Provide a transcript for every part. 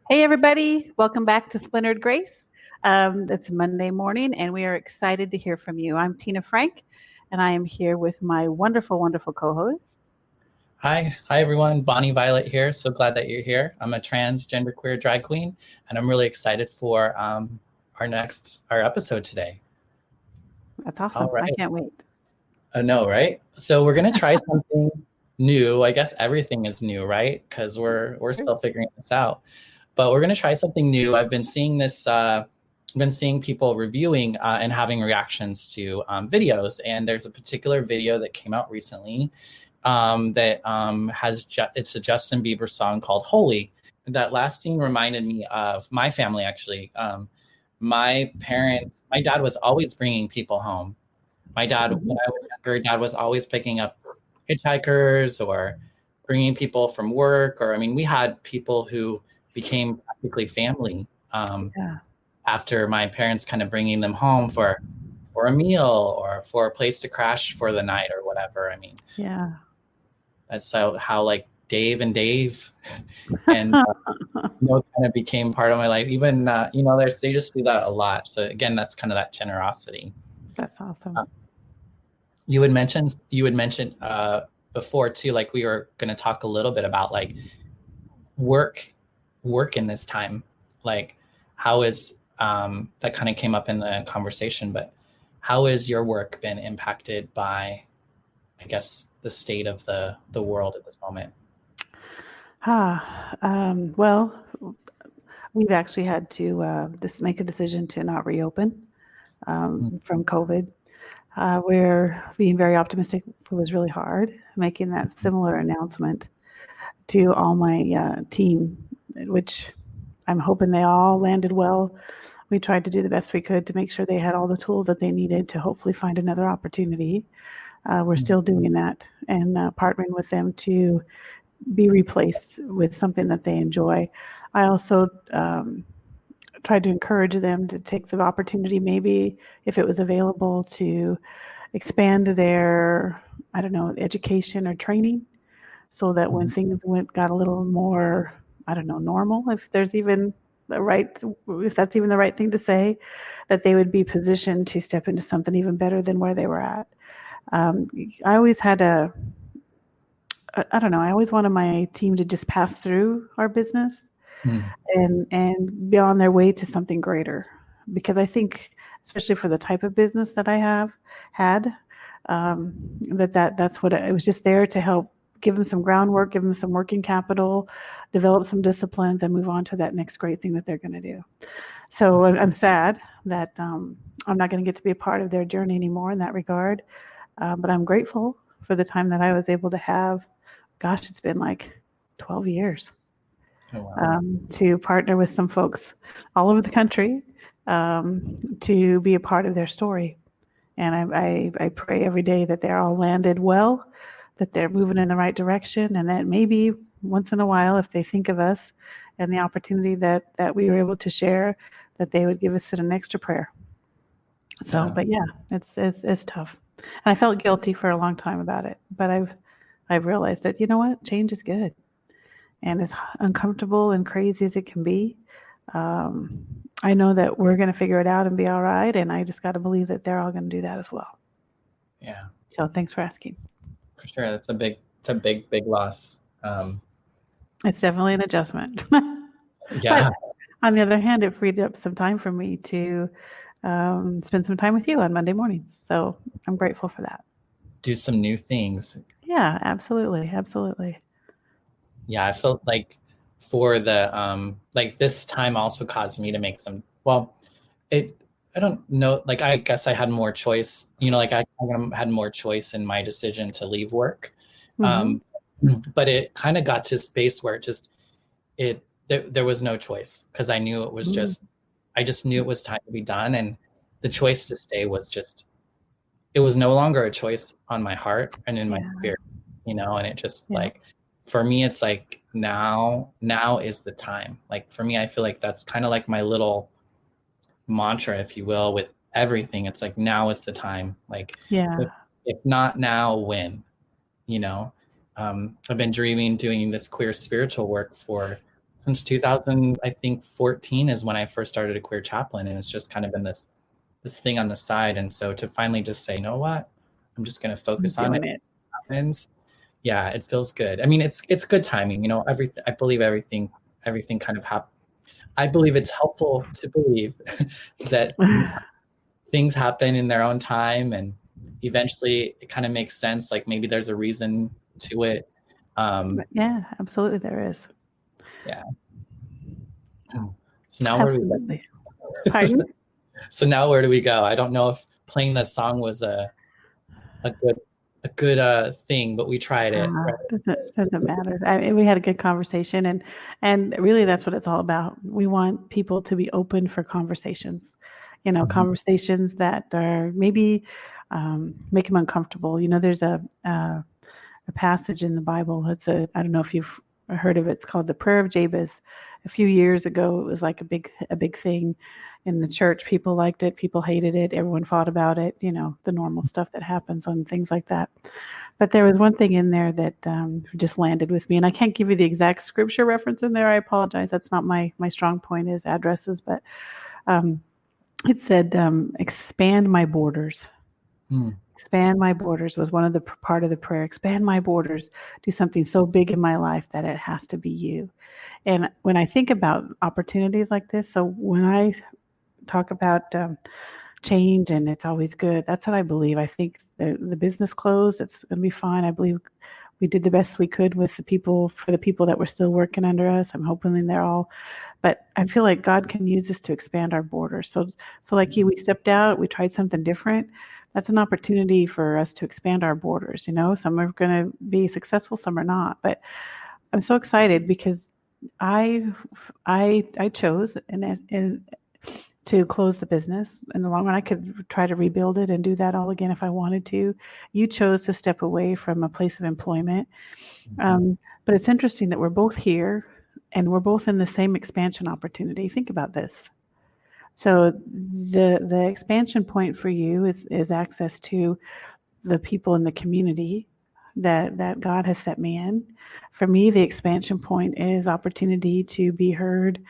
Hey, everybody. Welcome back to Splintered Grace. It's Monday morning, and we are excited to hear from you. I'm Tina Frank, and I am here with my wonderful, wonderful co-host. Hi everyone. Bonnie Violet here. So glad that you're here. I'm a transgender queer drag queen, and I'm really excited for our episode today. That's All awesome. I right. can't wait. I know, right? So we're gonna try something new. I guess everything is new, right? Because we're Sure. still figuring this out. But we're gonna try something new. I've been seeing this. Been seeing people reviewing and having reactions to videos, and there's a particular video that came out recently that it's a Justin Bieber song called "Holy." That last scene reminded me of my family. Actually, my dad was always bringing people home. My dad, when I was younger, dad was always picking up hitchhikers or bringing people from work. Or I mean, we had people who became practically family Yeah. after my parents kind of bringing them home for a meal or for a place to crash for the night or whatever. I mean, Yeah. that's how like Dave and Dave and kind of became part of my life. Even they just do that a lot. So again, that's kind of that generosity. That's awesome. You had mentioned before too, like we were going to talk a little bit about like work in this time. Like how is that kind of came up in the conversation, but how has your work been impacted by, I guess, the state of the world at this moment? Well, we've actually had to just make a decision to not reopen from COVID. We're being very optimistic. It was really hard making that similar announcement to all my team, which I'm hoping they all landed well. We tried to do the best we could to make sure they had all the tools that they needed to hopefully find another opportunity. We're still doing that and partnering with them to be replaced with something that they enjoy. I also tried to encourage them to take the opportunity, maybe if it was available, to expand their, I don't know, education or training, so that when things got a little more, I don't know, normal, if there's even if that's even the right thing to say, that they would be positioned to step into something even better than where they were at. I always had I don't know, I always wanted my team to just pass through our business Mm. and be on their way to something greater. Because I think, especially for the type of business that I have had, that's what it was, just there to help give them some groundwork, give them some working capital, develop some disciplines, and move on to that next great thing that they're going to do. So I'm sad that I'm not going to get to be a part of their journey anymore in that regard. But I'm grateful for the time that I was able to have. Gosh, it's been like 12 years. Oh, wow. To partner with some folks all over the country to be a part of their story. And I pray every day that they're all landed well, that they're moving in the right direction, and that maybe once in a while, if they think of us and the opportunity that we were able to share, that they would give us an extra prayer. So, Yeah. but yeah, it's tough. And I felt guilty for a long time about it, but I've realized that, you know what, change is good. And as uncomfortable and crazy as it can be, I know that we're going to figure it out and be all right. And I just got to believe that they're all going to do that as well. Yeah, So thanks for asking. for sure. It's a big loss. It's definitely an adjustment. Yeah. But on the other hand, it freed up some time for me to spend some time with you on Monday mornings. So I'm grateful for that. Do some new things. Yeah, absolutely. Absolutely. Yeah, I felt like for the like this time also caused me to make some, well, it I don't know, like I guess I had more choice, like I had more choice in my decision to leave work. Mm-hmm. Um but it kind of got to a space where there was no choice, because I just knew it was time to be done, and the choice to stay was just, it was no longer a choice on my heart and in my Yeah. spirit, and it just Yeah. like, for me, it's like now is the time. Like for me, I feel like that's kind of like my little mantra, if you will, with everything. It's like, now is the time. Like Yeah. if not now, when? I've been dreaming doing this queer spiritual work for since 2000, I think 14 is when I first started a queer chaplain, and it's just kind of been this thing on the side. And so to finally just say, you know what, I'm just going to focus on it. Doing it. Happens. Yeah, it feels good. I mean, it's good timing. You know, everything. I believe everything kind of happened. I believe it's helpful to believe that things happen in their own time, and eventually it kind of makes sense. Like maybe there's a reason to it. Yeah, absolutely there is. Yeah. So now Absolutely. Pardon? So now where do we go? I don't know if playing this song was a good thing, but we tried it. Right? Doesn't matter. We had a good conversation, and really that's what it's all about. We want people to be open for conversations, conversations that are maybe make them uncomfortable. There's a passage in the Bible. I don't know if you've heard of it. It's called the Prayer of Jabez. A few years ago, it was like a big thing in the church. People liked it. People hated it. Everyone fought about it. The normal stuff that happens on things like that. But there was one thing in there that just landed with me, and I can't give you the exact scripture reference in there. I apologize. That's not my strong point is addresses, but it said, expand my borders. Expand my borders was one of the part of the prayer. Expand my borders. Do something so big in my life that it has to be you. And when I think about opportunities like this, so when I talk about change and it's always good, that's what I believe. I think the business closed. It's going to be fine. I believe we did the best we could with the people that were still working under us. I'm hoping they're all, but I feel like God can use this to expand our borders. So like you, we stepped out, we tried something different. That's an opportunity for us to expand our borders. Some are going to be successful, some are not, but I'm so excited because I chose and to close the business. In the long run, I could try to rebuild it and do that all again if I wanted to. You chose to step away from a place of employment. But it's interesting that we're both here and we're both in the same expansion opportunity. Think about this. So the expansion point for you is access to the people in the community that God has set me in. For me, the expansion point is opportunity to be heard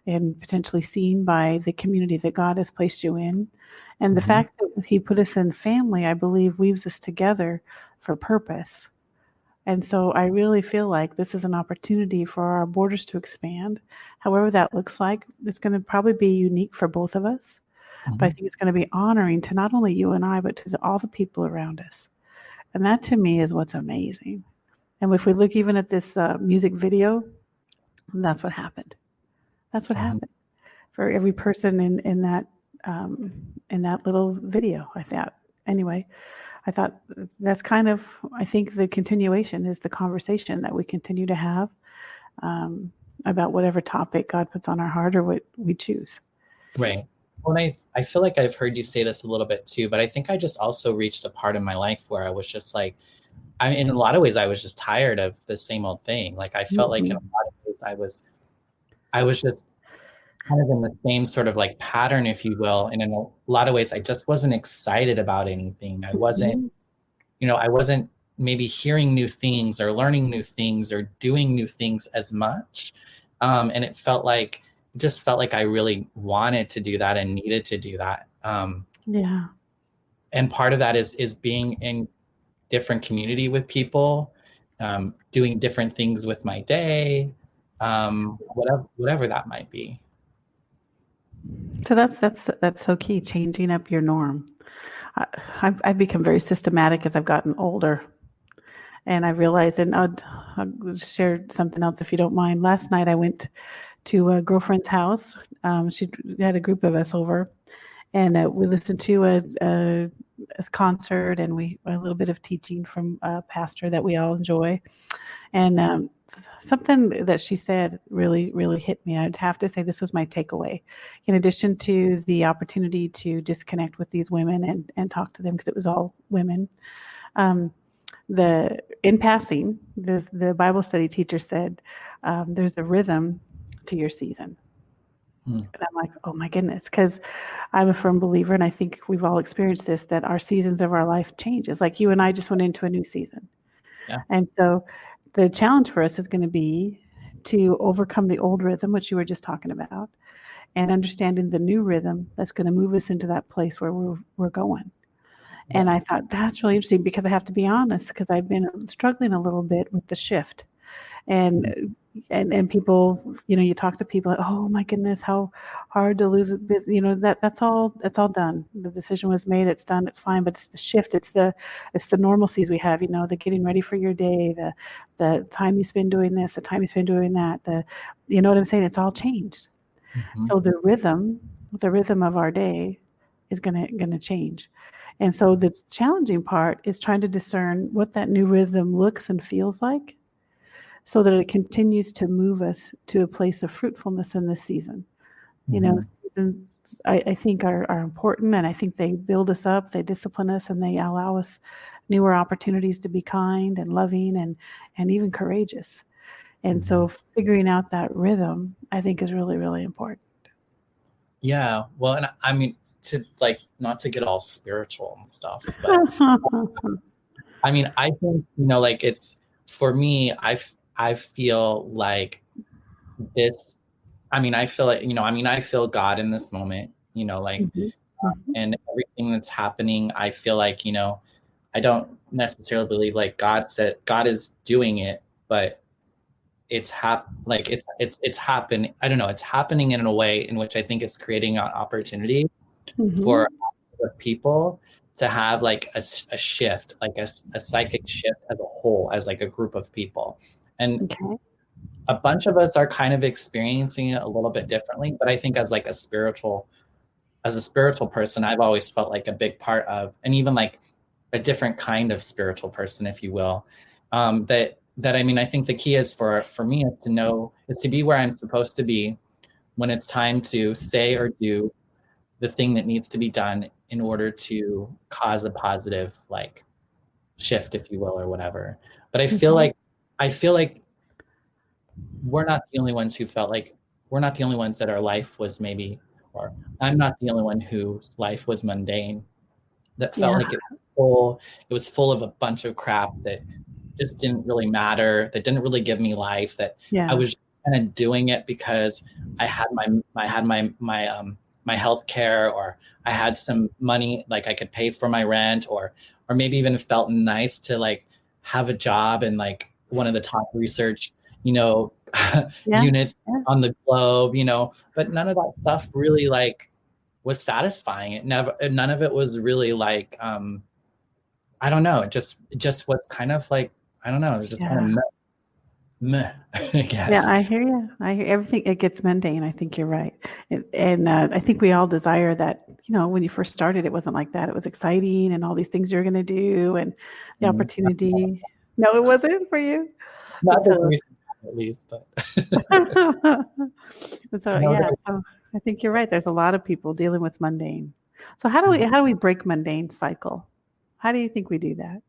and potentially seen by the community that God has placed you in. And the fact that he put us in family, I believe, weaves us together for purpose. And so I really feel like this is an opportunity for our borders to expand. However that looks like, it's going to probably be unique for both of us. But I think it's going to be honoring to not only you and I, but to all the people around us. And that to me is what's amazing. And if we look even at this music video, that's what happened. That's what happened for every person in that little video. I thought that's kind of, I think the continuation is the conversation that we continue to have about whatever topic God puts on our heart or what we choose. Right. Well, I feel like I've heard you say this a little bit too, but I think I just also reached a part in my life where I was just like, in a lot of ways, I was just tired of the same old thing. Like I felt like in a lot of ways, I was just kind of in the same sort of like pattern, if you will. And in a lot of ways, I just wasn't excited about anything. I wasn't maybe hearing new things or learning new things or doing new things as much. And it felt like I really wanted to do that and needed to do that. Yeah. And part of that is being in different community with people, doing different things with my day, whatever that might be. So that's so key, changing up your norm. I've become very systematic as I've gotten older. And I realized, and I'll share something else if you don't mind. Last night I went to a girlfriend's house. She had a group of us over, and we listened to a concert, and a little bit of teaching from a pastor that we all enjoy. And something that she said really, really hit me. I'd have to say this was my takeaway. In addition to the opportunity to disconnect with these women and talk to them, because it was all women. In passing, the Bible study teacher said, there's a rhythm to your season. And I'm like, oh my goodness, because I'm a firm believer, and I think we've all experienced this, that our seasons of our life changes. Like you and I just went into a new season. Yeah. And so the challenge for us is going to be to overcome the old rhythm, which you were just talking about, and understanding the new rhythm that's going to move us into that place where we're going. And I thought that's really interesting because I have to be honest, because I've been struggling a little bit with the shift. And people, you talk to people, like, oh my goodness, how hard to lose a business. That's all done. The decision was made, it's done, it's fine. But it's the shift, it's the normalcies we have, the getting ready for your day, the time you spend doing this, the time you spend doing that, you know what I'm saying? It's all changed. So the rhythm of our day is gonna change. And so the challenging part is trying to discern what that new rhythm looks and feels like, so that it continues to move us to a place of fruitfulness in this season. Seasons I think are important, and I think they build us up, they discipline us, and they allow us newer opportunities to be kind and loving and even courageous. And so figuring out that rhythm, I think, is really, really important. Yeah. Well, and I mean, to not to get all spiritual and stuff, but I mean, I think, it's, for me, I feel like this, I feel like, I feel God in this moment, and everything that's happening. I feel like, I don't necessarily believe like God is doing it, but it's happening. I don't know. It's happening in a way in which I think it's creating an opportunity for people to have like a shift, like a psychic shift as a whole, as like a group of people. And a bunch of us are kind of experiencing it a little bit differently. But I think as a spiritual person, I've always felt like a big part of, and even like a different kind of spiritual person, if you will, I think the key is for me is to be where I'm supposed to be when it's time to say or do the thing that needs to be done in order to cause a positive shift, if you will, or whatever. But I feel like we're not the only ones who felt like, we're not the only ones that our life was maybe, or I'm not the only one whose life was mundane, that felt like it was full of a bunch of crap that just didn't really matter, that didn't really give me life, that I was kind of doing it because I had my health care, or I had some money, like I could pay for my rent, or maybe even felt nice to have a job in one of the top research, units on the globe, but none of that stuff really was satisfying. None of it was really I don't know. It just was kind of I don't know. It was just kind of meh, I guess. Yeah, I hear you. I hear everything. It gets mundane. I think you're right. And I think we all desire that, when you first started, it wasn't like that. It was exciting and all these things you're going to do and the opportunity. No, it wasn't for you. Not the reason, at least, but. So I think you're right. There's a lot of people dealing with mundane. So how do we break mundane cycle? How do you think we do that?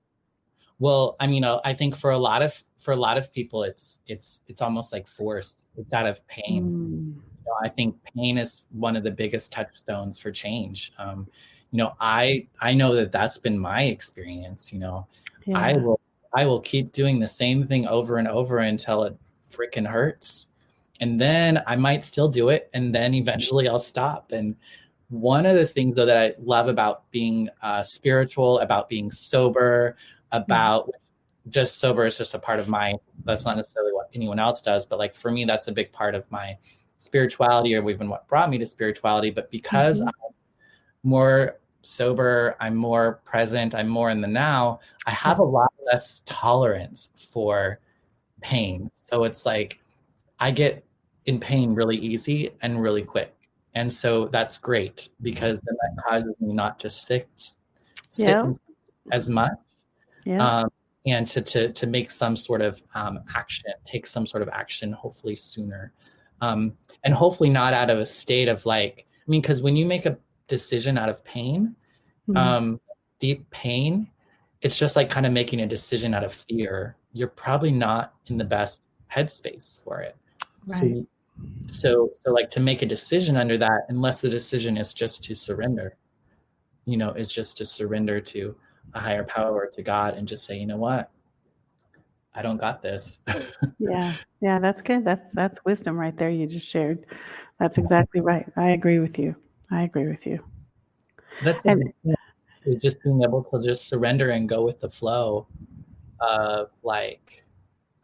Well, I think for a lot of people, it's almost like forced. It's out of pain. I think pain is one of the biggest touchstones for change. I know that's been my experience. I will keep doing the same thing over and over until it freaking hurts, and then I might still do it, and then eventually I'll stop. And one of the things, though, that I love about being spiritual, about being sober, about just sober is just a part of that's not necessarily what anyone else does, but for me, that's a big part of my spirituality, or even what brought me to spirituality. But because I'm more sober, I'm more present, I'm more in the now, I have a lot less tolerance for pain. So it's I get in pain really easy and really quick. And so that's great, because then that causes me not to sit as much. And to make some sort of take some sort of action, hopefully sooner. And hopefully not out of a state of because when you make a decision out of pain, deep pain, it's just kind of making a decision out of fear. You're probably not in the best headspace for it. Right. So to make a decision under that, unless the decision is just to surrender, is just to surrender to a higher power, to God, and just say, you know what, I don't got this. Yeah. Yeah, that's good. That's wisdom right there you just shared. That's exactly right. I agree with you. I agree with you. That's a And big thing, is just being able to just surrender and go with the flow of like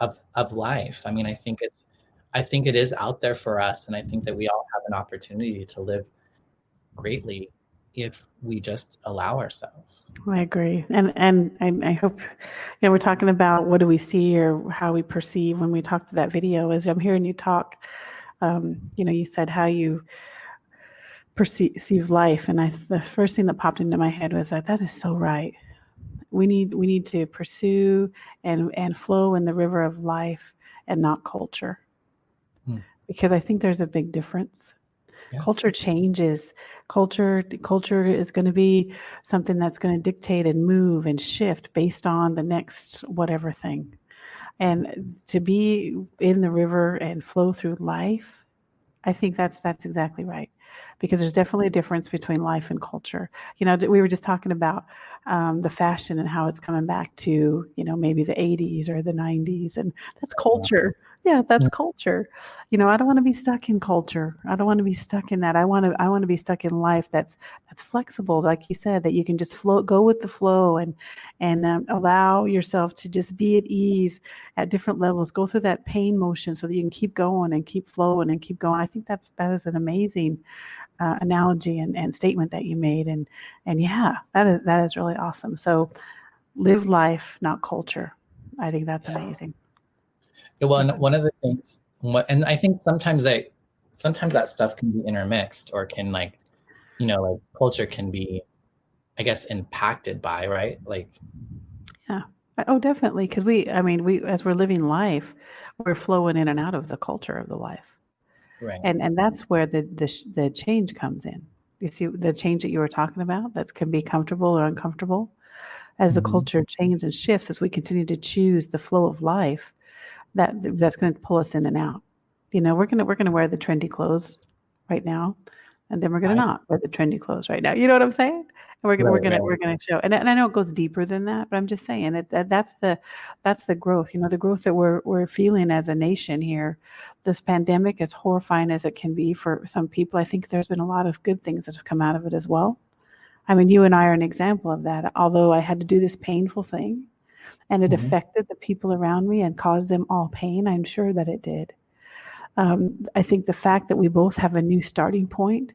of life. I mean, I think it is out there for us, and I think that we all have an opportunity to live greatly if we just allow ourselves. I agree. And I hope, we're talking about what do we see or how we perceive when we talk to that video. As I'm hearing you talk, you said how you perceive life, and the first thing that popped into my head was that is so right. We need to pursue and flow in the river of life and not culture, Hmm. because I think there's a big difference. Yeah. Culture changes. Culture is going to be something that's going to dictate and move and shift based on the next whatever thing. And to be in the river and flow through life, I think that's exactly right, because there's definitely a difference between life and culture. We were just talking about the fashion and how it's coming back to maybe the 80s or the 90s, and that's culture. Yeah, that's culture. I don't want to be stuck in culture. I don't want to be stuck in that. I want to be stuck in life that's flexible, like you said, that you can just go with the flow, and allow yourself to just be at ease at different levels, go through that pain motion so that you can keep going and keep flowing and keep going. I think that is an amazing analogy and statement that you made. And yeah, that is really awesome. So live life, not culture. I think that's amazing. Yeah, well, and That's one of the things, and I think sometimes that stuff can be intermixed, or can like culture can be, I guess, impacted by, right? Like, yeah. Oh, definitely. Because we as we're living life, we're flowing in and out of the culture of the life. right. And that's where the change comes in. You see the change that you were talking about that can be comfortable or uncomfortable. As the Mhm. culture changes and shifts, as we continue to choose the flow of life, that's going to pull us in and out. We're gonna wear the trendy clothes right now, and then we're gonna I, not wear the trendy clothes right now. You know what I'm saying? And we're gonna we're right, gonna right. we're gonna show. And I know it goes deeper than that, but I'm just saying that's the growth. The growth that we're feeling as a nation here. This pandemic, as horrifying as it can be for some people, I think there's been a lot of good things that have come out of it as well. I mean, you and I are an example of that. Although I had to do this painful thing and it Mhm. affected the people around me and caused them all pain, I'm sure that it did. I think the fact that we both have a new starting point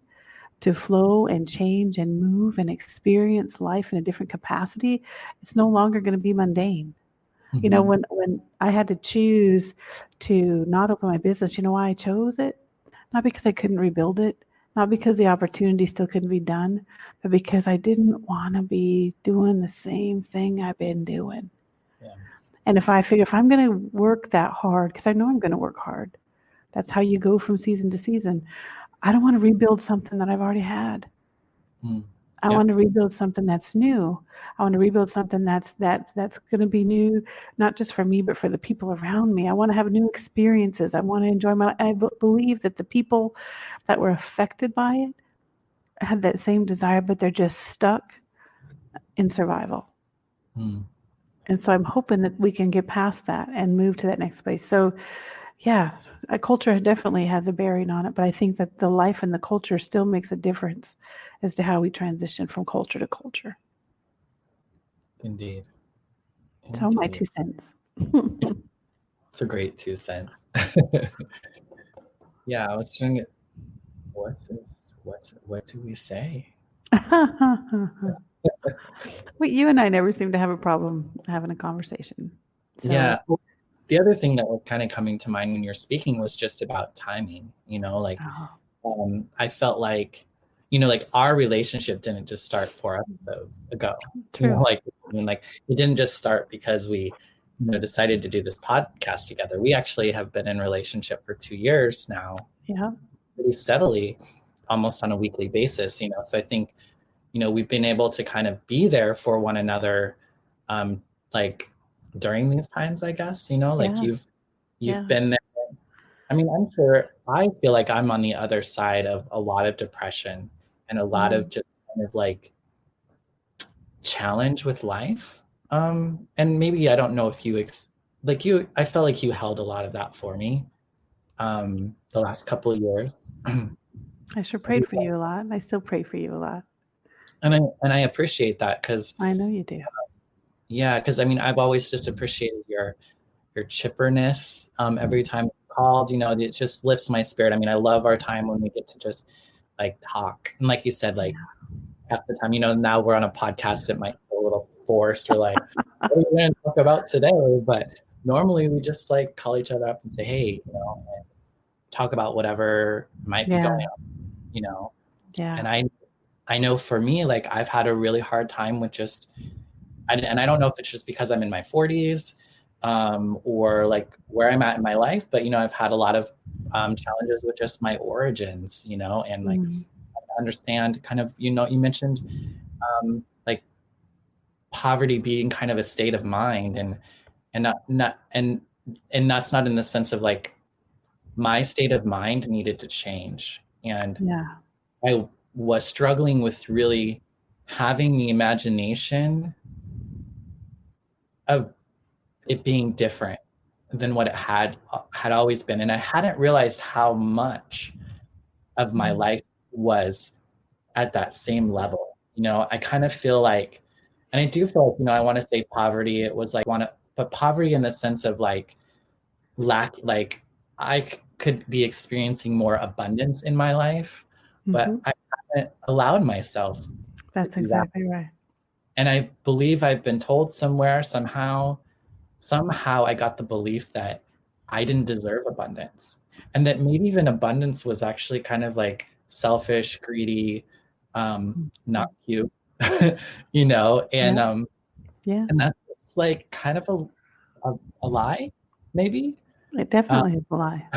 to flow and change and move and experience life in a different capacity, it's no longer going to be mundane. Mhm. When I had to choose to not open my business, you know why I chose it? Not because I couldn't rebuild it, not because the opportunity still couldn't be done, but because I didn't want to be doing the same thing I've been doing. Yeah. And if I figure if I'm going to work that hard, because I know I'm going to work hard, that's how you go from season to season. I don't want to rebuild something that I've already had. Mm. I Yeah. want to rebuild something that's new. I want to rebuild something that's going to be new, not just for me, but for the people around me. I want to have new experiences. I want to enjoy my life. I believe that the people that were affected by it had that same desire, but they're just stuck in survival. Mm. And so I'm hoping that we can get past that and move to that next space. So yeah, a culture definitely has a bearing on it, but I think that the life and the culture still makes a difference as to how we transition from culture to culture. Indeed. So my Indeed. 2 cents. It's a great 2 cents. Yeah, I was trying to, what do we say? Well, you and I never seem to have a problem having a conversation. Yeah. So, The other thing that was kind of coming to mind when you're speaking was just about timing, like, oh, I felt like our relationship didn't just start 4 episodes ago. true. Like it didn't just start because we, decided to do this podcast together. We actually have been in relationship for 2 years now, Yeah. pretty steadily, almost on a weekly basis. So I think, we've been able to kind of be there for one another, like during these times, I guess, like Yeah. you've Yeah. been there. I mean, I feel like I'm on the other side of a lot of depression and a lot of Mm, just kind of like challenge with life. And maybe I don't know if you like you, I felt like you held a lot of that for me the last couple of years. I sure prayed for you a lot. I still pray for you a lot. And I appreciate that because I know you do. yeah, because I mean I've always just appreciated your chipperness every time you called. It just lifts my spirit. I mean, I love our time when we get to just like talk. And like you said, like Yeah. half the time, now we're on a podcast, it might feel a little forced or like, what are we going to talk about today? But normally we just like call each other up and say, hey, and talk about whatever might be going Yeah. on. Yeah. And I know for me, like I've had a really hard time with just, and I don't know if it's just because I'm in my 40s or like where I'm at in my life, but I've had a lot of challenges with just my origins, and like Mm. understand kind of, you mentioned like poverty being kind of a state of mind, and not and that's not in the sense of like my state of mind needed to change, and Yeah. I was struggling with really having the imagination of it being different than what it had always been, and I hadn't realized how much of my Mm. life was at that same level. I kind of feel like, and I do feel like, I want to say poverty. It was like but poverty in the sense of like lack, like could be experiencing more abundance in my life, but Hmm. I haven't allowed myself to That's do that. exactly right. And I believe I've been told somewhere, somehow I got the belief that I didn't deserve abundance, and that maybe even abundance was actually kind of like selfish, greedy, not Mhm. cute, Yeah. and Yeah. and that's just like kind of a lie, maybe. It Um, definitely is a lie.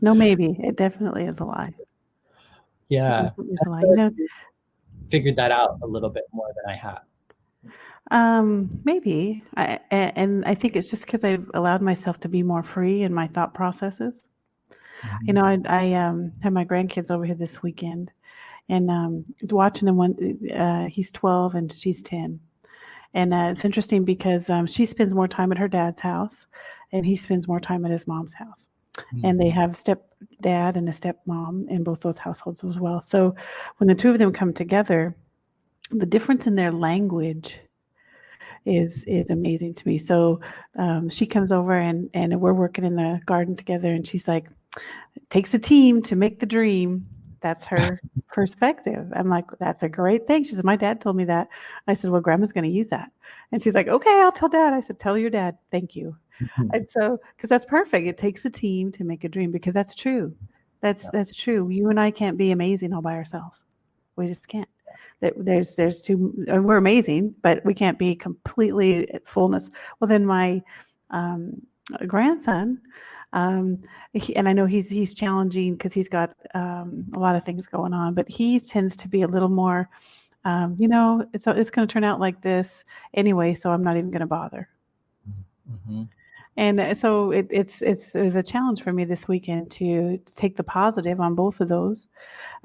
No, maybe. It definitely is a lie. It yeah, definitely is I a lie. feel like you figured that out a little bit more than I have. Maybe. And I think it's just because I've allowed myself to be more free in my thought processes. Mhm. I have my grandkids over here this weekend, and watching them when he's 12 and she's 10. And it's interesting because she spends more time at her dad's house, and he spends more time at his mom's house. And they have stepdad and a stepmom in both those households as well. So when the two of them come together, the difference in their language is amazing to me. So she comes over and we're working in the garden together, and she's like, "It takes a team to make the dream." That's her perspective. I'm like, "That's a great thing." She said, "My dad told me that." I said, "Well, Grandma's going to use that." And she's like, "Okay, I'll tell Dad." I said, "Tell your dad, thank you." Mhm. And so, because that's perfect. It takes a team to make a dream, because that's true. Yeah. That's true. You and I can't be amazing all by ourselves. We just can't. There's two. We're amazing, but we can't be completely at fullness. Well, then my um, grandson, and I know he's challenging because he's got a lot of things going on, but he tends to be a little more. It's going to turn out like this anyway, so I'm not even going to bother. Mhm. And so it was a challenge for me this weekend to take the positive on both of those,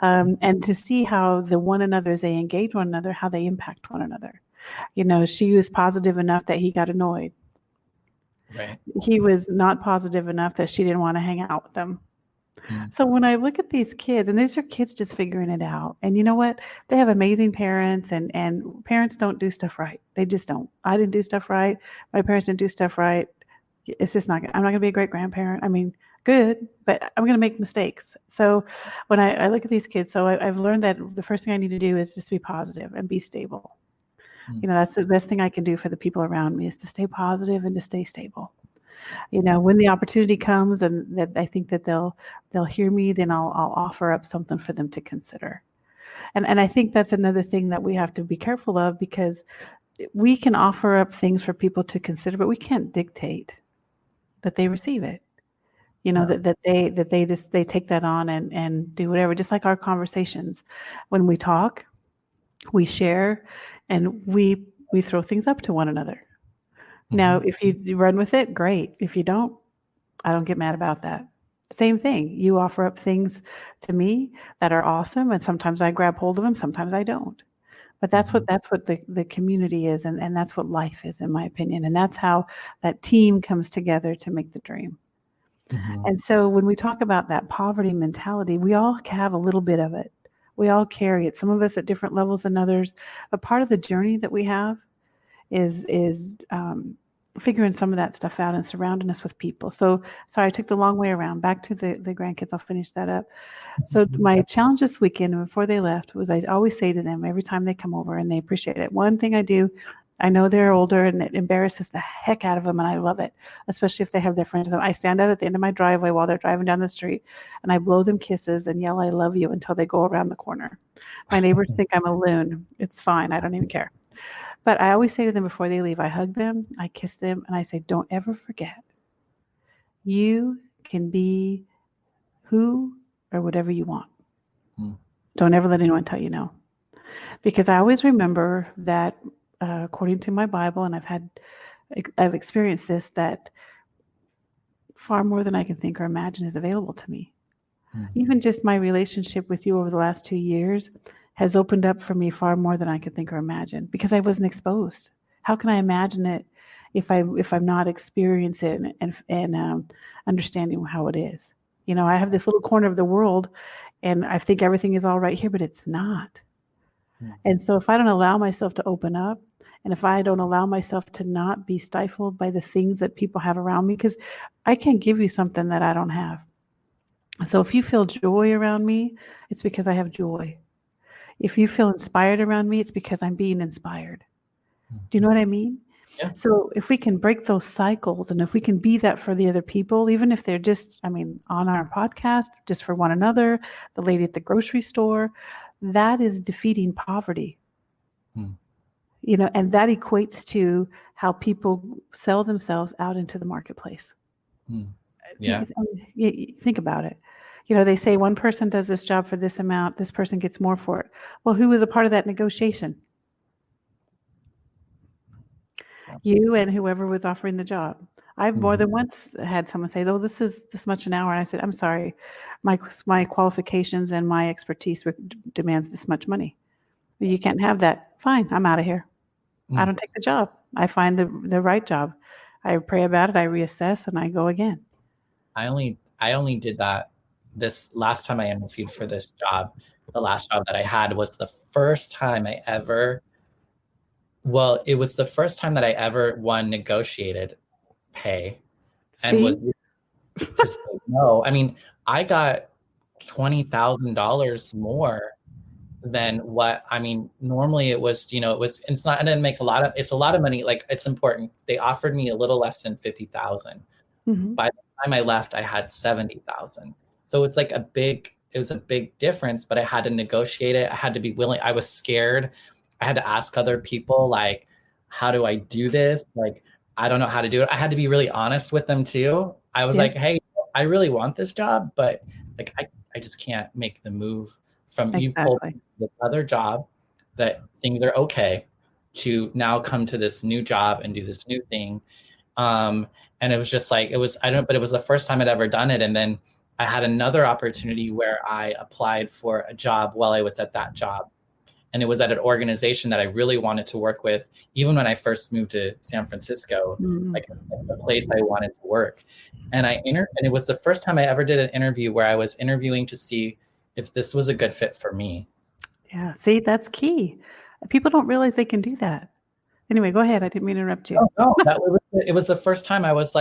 and to see how the one another, as they engage one another, how they impact one another. She was positive enough that he got annoyed. Right. He was not positive enough that she didn't want to hang out with them. Mm. So when I look at these kids, and these are kids just figuring it out, and you know what? They have amazing parents, and parents don't do stuff right. They just don't. I didn't do stuff right. My parents didn't do stuff right. It's just not. I'm not going to be a great grandparent. I mean, good, but I'm going to make mistakes. So when I look at these kids, so I've learned that the first thing I need to do is just be positive and be stable. Mm. That's the best thing I can do for the people around me, is to stay positive and to stay stable. When the opportunity comes and that I think that they'll hear me, then I'll offer up something for them to consider. And I think that's another thing that we have to be careful of, because we can offer up things for people to consider, but we can't dictate that they receive it. Yeah. That they take that on and do whatever. Just like our conversations, when we talk, we share, and we throw things up to one another. Now, Mhm. if you run with it, great. If you don't, I don't get mad about that. Same thing. You offer up things to me that are awesome, and sometimes I grab hold of them, sometimes I don't. But that's what the community is, and that's what life is, in my opinion. And that's how that team comes together to make the dream. Mhm. And so when we talk about that poverty mentality, we all have a little bit of it. We all carry it. Some of us at different levels than others. But part of the journey that we have is figuring some of that stuff out and surrounding us with people. So sorry, I took the long way around. Back to the grandkids. I'll finish that up. So my challenge this weekend before they left was I always say to them every time they come over, and they appreciate it. One thing I do, I know they're older and it embarrasses the heck out of them, and I love it, especially if they have their friends with them. I stand out at the end of my driveway while they're driving down the street, and I blow them kisses and yell, "I love you," until they go around the corner. My neighbors think I'm a loon. It's fine. I don't even care. But I always say to them before they leave, I hug them, I kiss them, and I say, don't ever forget, you can be who or whatever you want. Mm. Don't ever let anyone tell you no. Because I always remember that, according to my Bible, and I've experienced this, that far more than I can think or imagine is available to me. Even just my relationship with you over the last 2 years has opened up for me far more than I could think or imagine, because I wasn't exposed. How can I imagine it if I'm not experiencing it and understanding how it is? You know, I have this little corner of the world, and I think everything is all right here, but it's not. And so if I don't allow myself to open up, and if I don't allow myself to not be stifled by the things that people have around me, because I can't give you something that I don't have. So if you feel joy around me, it's because I have joy. If you feel inspired around me, it's because I'm being inspired. Do you know what I mean? Yeah. So if we can break those cycles, and if we can be that for the other people, even if they're just, on our podcast, just for one another, the lady at the grocery store, that is defeating poverty. You know, and that equates to how people sell themselves out into the marketplace. Yeah. Think about it. You know, they say one person does this job for this amount, this person gets more for it. Well, who was a part of that negotiation? You and whoever was offering the job. I've more than once had someone say, "Oh, this is this much an hour," and I said, "I'm sorry, my qualifications and my expertise demands this much money. You can't have that. Fine, I'm out of here. I don't take the job. I find the right job. I pray about it. I reassess, and I go again." I only did that this last time I interviewed for this job. The last job that I had was the first time I ever, well, it was the first time that I ever negotiated pay and was See? to say no. I mean, I got $20,000 more than what, normally it was, it's not, I didn't make it's a lot of money. Like, it's important. They offered me a little less than 50,000. By the time I left, I had 70,000. So it's like it was a big difference, but I had to negotiate it. I had to be willing. I was scared. I had to ask other people, like, how do I do this? Like, I don't know how to do it. I had to be really honest with them too. I was like, hey, I really want this job, but like, I just can't make the move from you pulled this other job that things are okay to now come to this new job and do this new thing. And it was just like, but it was the first time I'd ever done it. And then I had another opportunity where I applied for a job while I was at that job. And it was at an organization that I really wanted to work with, even when I first moved to San Francisco, like the place I wanted to work. And and it was the first time I ever did an interview where I was interviewing to see if this was a good fit for me. Yeah, see, that's key. People don't realize they can do that. Anyway, go ahead. I didn't mean to interrupt you. No, it was the first time I was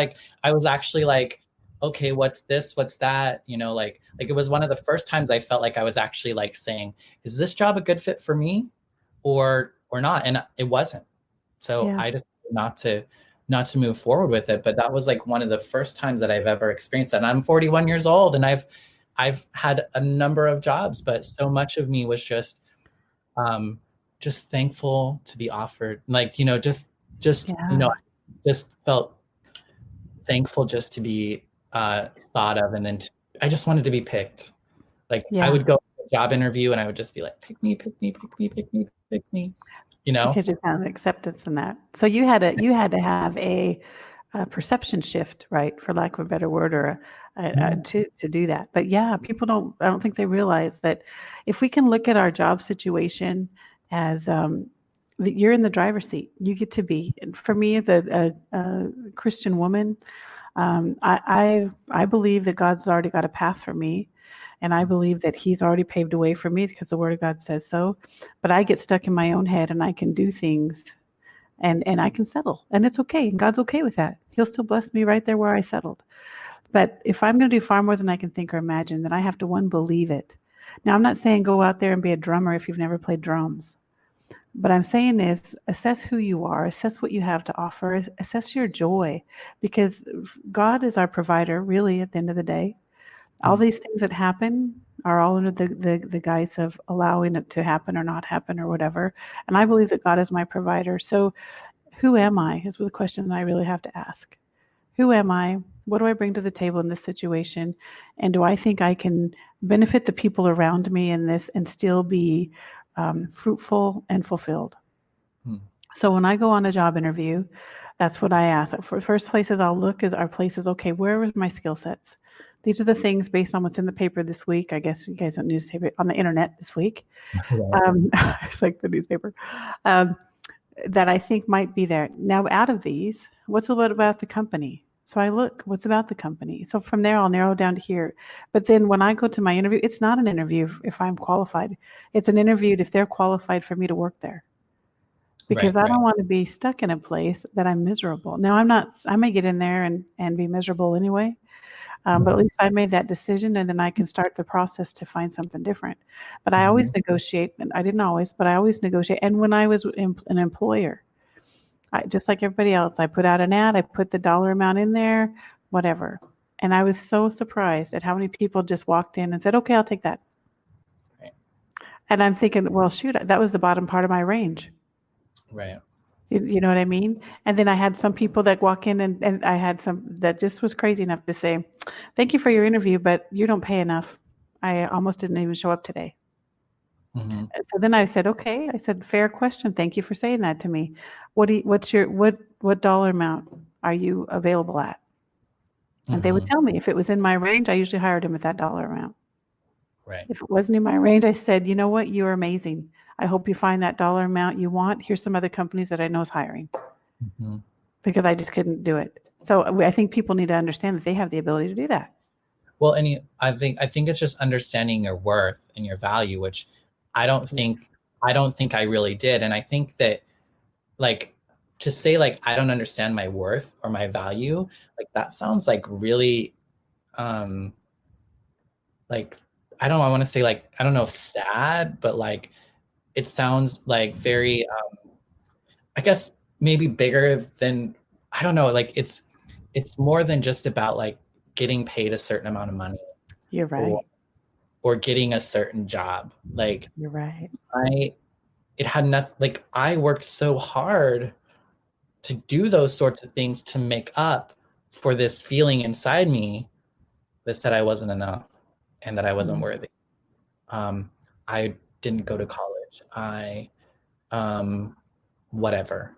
actually like, okay, what's this? What's that? You know, like it was one of the first times I felt like I was actually like saying, is this job a good fit for me or not? And it wasn't. So I just not to move forward with it. But that was like one of the first times that I've ever experienced that. And I'm 41 years old and I've had a number of jobs, but so much of me was just thankful to be offered, like, just felt thankful just to be thought of. And then I just wanted to be picked. Like I would go to a job interview and I would just be like, pick me, pick me, pick me, pick me, pick me, because you found acceptance in that. So you had to have a perception shift, right, for lack of a better word, or to do that. But people I don't think they realize that if we can look at our job situation as you're in the driver's seat. You get to be. And for me, as a Christian woman, I believe that God's already got a path for me, and I believe that He's already paved a way for me because the Word of God says so. But I get stuck in my own head, and I can do things, and I can settle, and it's okay, and God's okay with that. He'll still bless me right there where I settled. But if I'm going to do far more than I can think or imagine, then I have to, one, believe it. Now, I'm not saying go out there and be a drummer if you've never played drums. But I'm saying is assess who you are, assess what you have to offer, assess your joy, because God is our provider, really, at the end of the day. All these things that happen are all under the guise of allowing it to happen or not happen or whatever. And I believe that God is my provider. So who am I is the question that I really have to ask. Who am I? What do I bring to the table in this situation? And do I think I can benefit the people around me in this and still be fruitful and fulfilled? So when I go on a job interview, that's what I ask. For first places I'll look is our places, okay, where are my skill sets? These are the things based on what's in the paper this week. I guess you guys don't newspaper on the internet this week. It's like the newspaper. That I think might be there. Now, out of these, what's a little about the company? So I look, what's about the company? So from there, I'll narrow down to here. But then when I go to my interview, it's not an interview if I'm qualified. It's an interview if they're qualified for me to work there. Because I don't want to be stuck in a place that I'm miserable. Now, I may get in there and be miserable anyway. But at least I made that decision, and then I can start the process to find something different. But I always negotiate, and I didn't always, but I always negotiate. And when I was an employer, just like everybody else, I put out an ad, I put the dollar amount in there, whatever. And I was so surprised at how many people just walked in and said, okay, I'll take that. Right. And I'm thinking, well, shoot, that was the bottom part of my range. Right. You know what I mean? And then I had some people that walk in and I had some that just was crazy enough to say, thank you for your interview, but you don't pay enough. I almost didn't even show up today. Mm-hmm. So then I said, okay, I said, fair question. Thank you for saying that to me. What dollar amount are you available at? And they would tell me if it was in my range, I usually hired them at that dollar amount. Right. If it wasn't in my range, I said, you know what? You're amazing. I hope you find that dollar amount you want. Here's some other companies that I know is hiring. Because I just couldn't do it. So I think people need to understand that they have the ability to do that. Well, and I think it's just understanding your worth and your value, which I don't think I really did. And I think that, like, to say like I don't understand my worth or my value, like that sounds like really like I want to say, like, I don't know if sad, but like it sounds like very I guess maybe bigger than, I don't know, like it's more than just about like getting paid a certain amount of money. You're right. Or getting a certain job. Like, you're right. It had nothing, like I worked so hard to do those sorts of things to make up for this feeling inside me that said I wasn't enough and that I wasn't worthy. I didn't go to college. I whatever,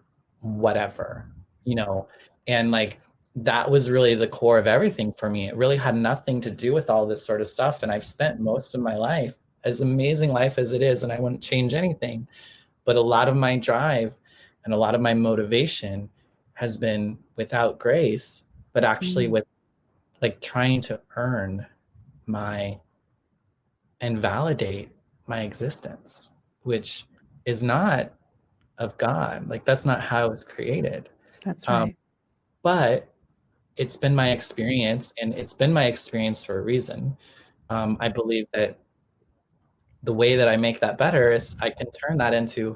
you know, and like that was really the core of everything for me. It really had nothing to do with all this sort of stuff. And I've spent most of my life, as amazing life as it is, and I wouldn't change anything, but a lot of my drive and a lot of my motivation has been without grace, but actually with like trying to earn my and validate my existence, which is not of God. Like that's not how it was created. That's right. But it's been my experience, and it's been my experience for a reason. I believe that the way that I make that better is I can turn that into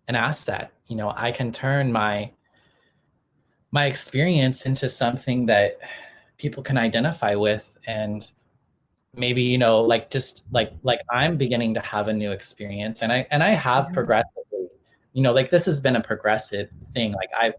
an asset. You know, I can turn my experience into something that people can identify with, and maybe, you know, like just like I'm beginning to have a new experience, and I have progressively, you know, like this has been a progressive thing. Like I've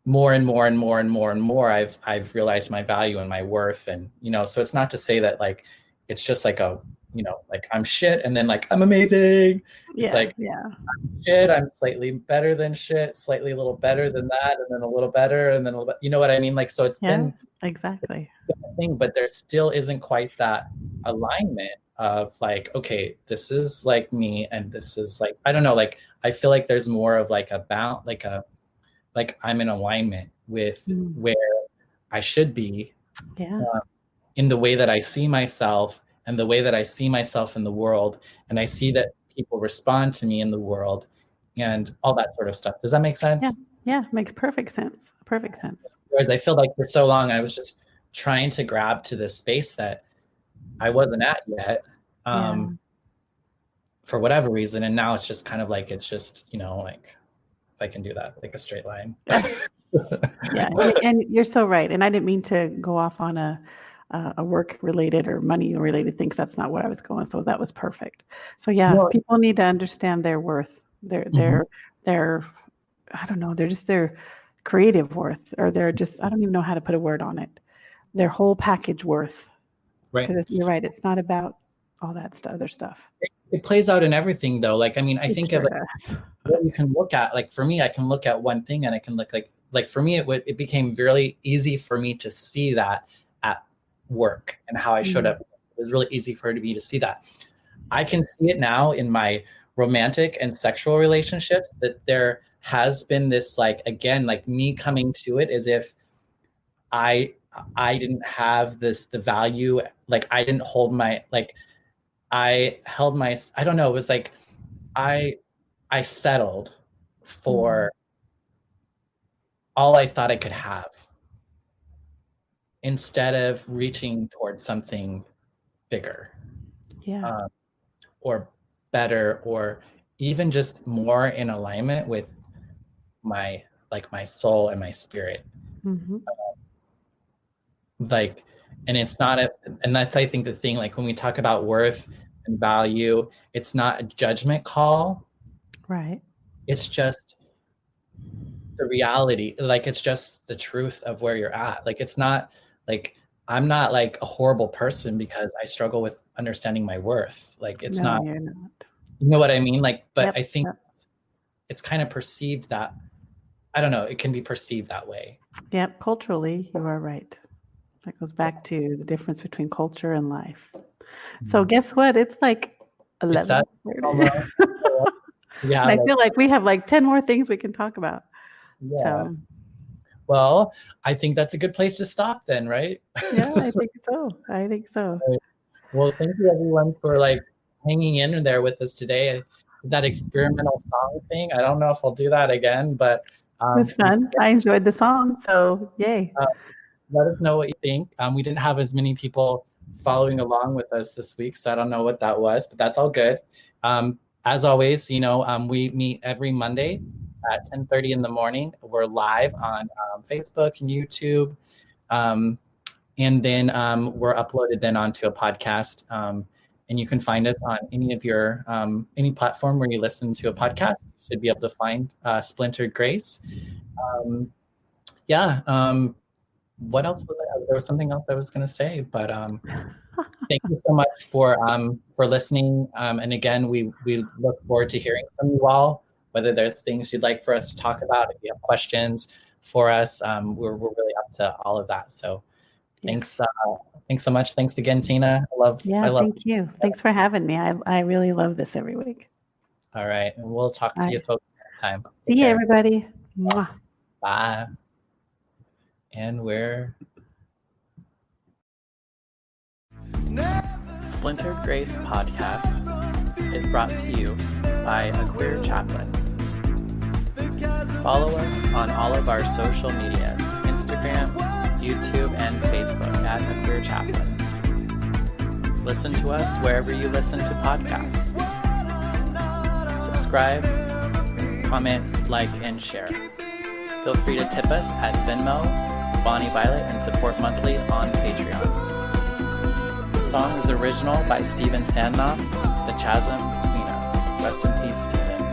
more and more and more and more and more I've realized my value and my worth. And, you know, so it's not to say that like it's just like a, you know, like I'm shit and then like I'm amazing. It's like I'm shit, I'm slightly better than shit, slightly a little better than that, and then a little better, and then a little bit, you know what I mean? Like, so it's been exactly a thing, but there still isn't quite that alignment of like, okay, this is like me, and this is like, I don't know, like I feel like there's more of like a bound, like I'm in alignment with where I should be, Yeah. in the way that I see myself and the way that I see myself in the world, and I see that people respond to me in the world and all that sort of stuff. Does that make sense? Yeah, makes perfect sense. Perfect sense. Whereas I feel like for so long I was just trying to grab to this space that I wasn't at yet, for whatever reason, and now it's just kind of like, it's just, you know, like if I can do that, like a straight line. Yeah, and you're so right. And I didn't mean to go off on a work related or money related things. That's not what I was going. So that was perfect. So people need to understand their worth. Their I don't know. They're just their creative worth, or they're just, I don't even know how to put a word on it. Their whole package worth. Right. Because you're right. It's not about all that other stuff. It plays out in everything though. Like, I mean, I think of it, what you can look at, like for me, I can look at one thing and I can look like for me, it became really easy for me to see that at work and how I showed up. It was really easy for me to see that. I can see it now in my romantic and sexual relationships, that there has been this, like, again, like me coming to it as if I didn't have the value, like I didn't hold my, like I held my, I don't know, it was like I settled for all I thought I could have, instead of reaching towards something bigger, or better, or even just more in alignment with my, like my soul and my spirit. Like, and it's not and that's, I think, the thing, like when we talk about worth and value, it's not a judgment call, right? It's just the reality, like it's just the truth of where you're at. Like, it's not like I'm not like a horrible person because I struggle with understanding my worth. Like, it's not, you're not. You know what I mean? Like, but I think it's kind of perceived that, I don't know, it can be perceived that way. Yep, culturally, you are right. That goes back to the difference between culture and life. So guess what? It's like 11. Yeah, I feel like we have like 10 more things we can talk about. Yeah. So. Well, I think that's a good place to stop then, right? Yeah, I think so. Right. Well, thank you everyone for like hanging in there with us today. That experimental song thing, I don't know if I'll do that again, but it was fun. I enjoyed the song, so yay. Let us know what you think. We didn't have as many people following along with us this week, so I don't know what that was, but that's all good. As always, you know, we meet every Monday at 10:30 in the morning. We're live on Facebook and YouTube, and then we're uploaded then onto a podcast. And you can find us on any of your any platform where you listen to a podcast. You should be able to find Splintered Grace. What else was there was something else I was going to say, but thank you so much for listening. And again, we look forward to hearing from you all, whether there's things you'd like for us to talk about. If you have questions for us, we're really up to all of that. So thanks so much. Thanks again, Tina. Thank you. Thanks for having me. I really love this every week. All right. And we'll talk to you folks next time. See you, everybody. Mwah. Bye. And we're Splintered Grace podcast is brought to you by a queer chaplain. Follow us on all of our social medias, Instagram, YouTube, and Facebook at a queer chaplain. Listen to us wherever you listen to podcasts. Subscribe, comment, like, and share. Feel free to tip us at Venmo, Bonnie Violet, and support monthly on Patreon. The song is original by Steven Sandnoff, The Chasm Between Us. Rest in peace, Steven.